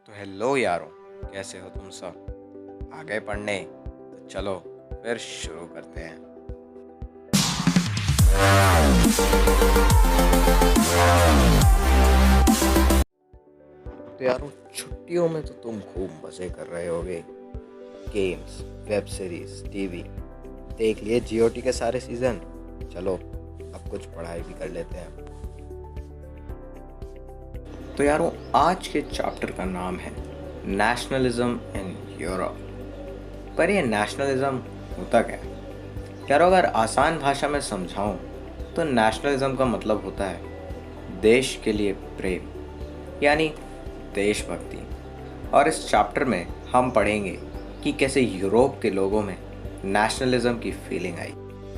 तो हेलो यारों, कैसे हो तुम सब? आ गए पढ़ने? तो चलो फिर शुरू करते हैं। तो यारों, छुट्टियों में तो तुम खूब मज़े कर रहे होगे। गेम्स, वेब सीरीज, टीवी देख लिए जीओटी के सारे सीज़न। चलो अब कुछ पढ़ाई भी कर लेते हैं। तो यारों, आज के चैप्टर का नाम है नेशनलिज्म इन यूरोप। पर ये नेशनलिज्म होता क्या है? यारों, अगर आसान भाषा में समझाऊं तो नेशनलिज्म का मतलब होता है देश के लिए प्रेम, यानी देशभक्ति। और इस चैप्टर में हम पढ़ेंगे कि कैसे यूरोप के लोगों में नेशनलिज्म की फीलिंग आई।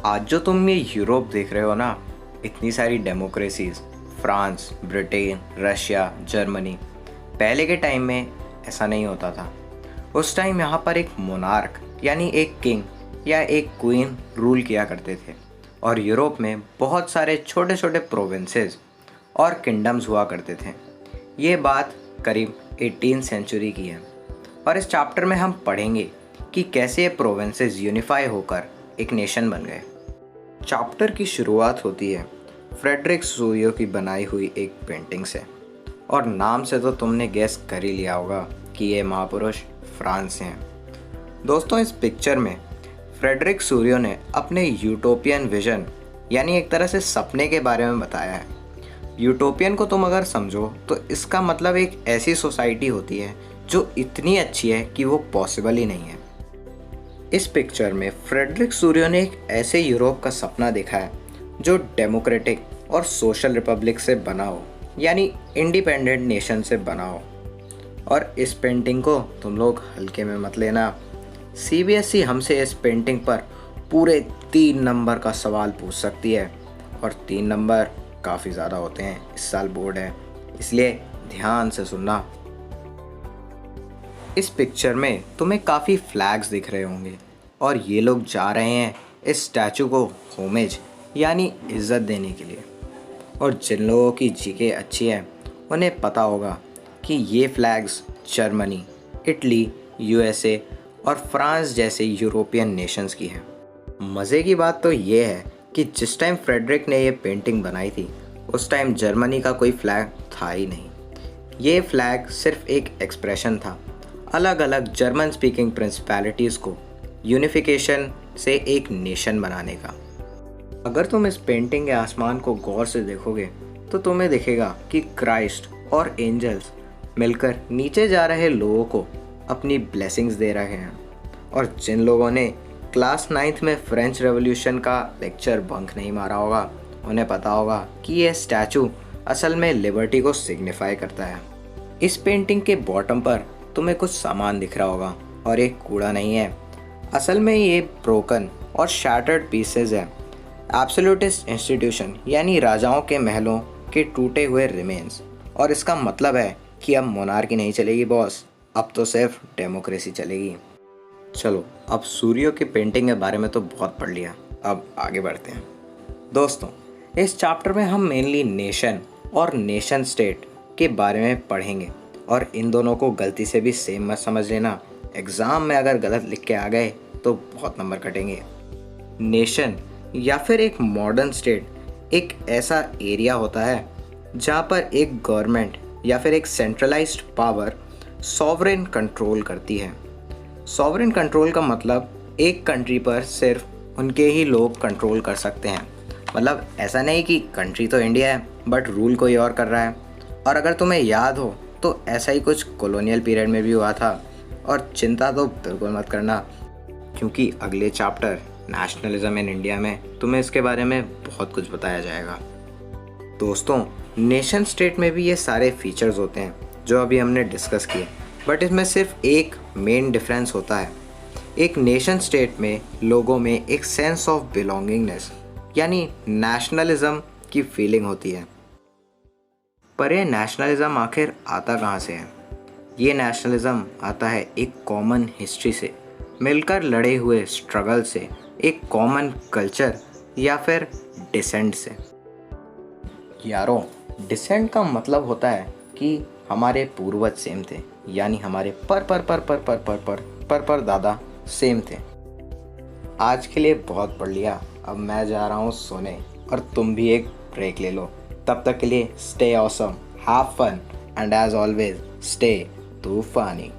आज जो तुम ये यूरोप देख रहे हो ना, इतनी सारी democracies, France, Britain, Russia, Germany, पहले के टाइम में ऐसा नहीं होता था। उस टाइम यहाँ पर एक मोनार्क यानी एक किंग या एक क्वीन रूल किया करते थे, और यूरोप में बहुत सारे छोटे छोटे प्रोविंसेस और किंगडम्स हुआ करते थे। ये बात करीब 18th सेंचुरी की है, और इस चैप्टर में हम पढ़ेंगे कि कैसे ये प्रोविंसेस यूनिफाई होकर एक नेशन बन गए। चैप्टर की शुरुआत होती है फ्रेडरिक सूरियो की बनाई हुई एक पेंटिंग से, और नाम से तो तुमने गेस कर ही लिया होगा कि ये महापुरुष फ्रांस से हैं। दोस्तों, इस पिक्चर में फ्रेडरिक सूरियो ने अपने यूटोपियन विजन यानी एक तरह से सपने के बारे में बताया है। यूटोपियन को तुम अगर समझो तो इसका मतलब एक ऐसी सोसाइटी होती है जो इतनी अच्छी है कि वो पॉसिबल ही नहीं है। इस पिक्चर में फ्रेडरिक सूरियो ने एक ऐसे यूरोप का सपना देखा है जो डेमोक्रेटिक और सोशल रिपब्लिक से बना हो, यानी इंडिपेंडेंट नेशन से बना हो। और इस पेंटिंग को तुम लोग हल्के में मत लेना। सीबीएसई हमसे इस पेंटिंग पर पूरे 3 नंबर का सवाल पूछ सकती है, और 3 नंबर काफ़ी ज़्यादा होते हैं। इस साल बोर्ड है, इसलिए ध्यान से सुनना। इस पिक्चर में तुम्हें काफ़ी फ्लैग्स दिख रहे होंगे, और ये लोग जा रहे हैं इस स्टैचू को होमेज यानी इज्जत देने के लिए। और जिन लोगों की जीके अच्छी है उन्हें पता होगा कि ये फ्लैग्स जर्मनी, इटली, यूएसए और फ्रांस जैसे यूरोपियन नेशंस की है। मज़े की बात तो ये है कि जिस टाइम फ्रेडरिक ने ये पेंटिंग बनाई थी उस टाइम जर्मनी का कोई फ्लैग था ही नहीं। ये फ्लैग सिर्फ एक एक्सप्रेशन था अलग अलग जर्मन स्पीकिंग प्रिंसिपैलिटीज़ को यूनिफिकेशन से एक नेशन बनाने का। अगर तुम इस पेंटिंग के आसमान को गौर से देखोगे तो तुम्हें दिखेगा कि क्राइस्ट और एंजल्स मिलकर नीचे जा रहे लोगों को अपनी ब्लेसिंग्स दे रहे हैं। और जिन लोगों ने क्लास 9th में फ्रेंच रेवोल्यूशन का लेक्चर बंक नहीं मारा होगा उन्हें पता होगा कि यह स्टैचू असल में लिबर्टी को सिग्निफाई करता है। इस पेंटिंग के बॉटम पर तुम्हें कुछ सामान दिख रहा होगा, और एक कूड़ा नहीं है। असल में ये ब्रोकन और शैटर्ड पीसेज है एब्सोल्यूटिस्ट इंस्टीट्यूशन यानी राजाओं के महलों के टूटे हुए रिमेन्स। और इसका मतलब है कि अब मोनार्की नहीं चलेगी बॉस, अब तो सिर्फ डेमोक्रेसी चलेगी। चलो, अब सूर्यो की पेंटिंग के बारे में तो बहुत पढ़ लिया, अब आगे बढ़ते हैं। दोस्तों, इस चैप्टर में हम मेनली नेशन और नेशन स्टेट के बारे में पढ़ेंगे, और इन दोनों को गलती से भी सेम मत समझ लेना। एग्ज़ाम में अगर गलत लिख के आ गए तो बहुत नंबर कटेंगे। नेशन या फिर एक मॉडर्न स्टेट एक ऐसा एरिया होता है जहाँ पर एक गवर्नमेंट या फिर एक सेंट्रलाइज्ड पावर सॉवरेन कंट्रोल करती है। सॉवरेन कंट्रोल का मतलब एक कंट्री पर सिर्फ उनके ही लोग कंट्रोल कर सकते हैं। मतलब ऐसा नहीं कि कंट्री तो इंडिया है बट रूल कोई और कर रहा है। और अगर तुम्हें याद हो तो ऐसा ही कुछ कॉलोनियल पीरियड में भी हुआ था। और चिंता तो बिल्कुल मत करना, क्योंकि अगले चैप्टर नेशनलिज्म इन इंडिया में तुम्हें इसके बारे में बहुत कुछ बताया जाएगा। दोस्तों, नेशन स्टेट में भी ये सारे फीचर्स होते हैं जो अभी हमने डिस्कस किए, बट इसमें सिर्फ एक मेन डिफरेंस होता है। एक नेशन स्टेट में लोगों में एक सेंस ऑफ बिलोंगिंगनेस यानी नेशनलिज्म की फीलिंग होती है। पर यह नेशनलिज्म आखिर आता कहाँ से है? ये नेशनलिज्म आता है एक कॉमन हिस्ट्री से, मिलकर लड़े हुए स्ट्रगल से, एक कॉमन कल्चर या फिर डिसेंट से। यारों, डिसेंट का मतलब होता है कि हमारे पूर्वज सेम थे, यानी हमारे पर पर पर पर पर पर पर पर पर दादा सेम थे। आज के लिए बहुत पढ़ लिया, अब मैं जा रहा हूँ सोने और तुम भी एक ब्रेक ले लो। तब तक के लिए stay awesome, have fun and as always stay तूफानी।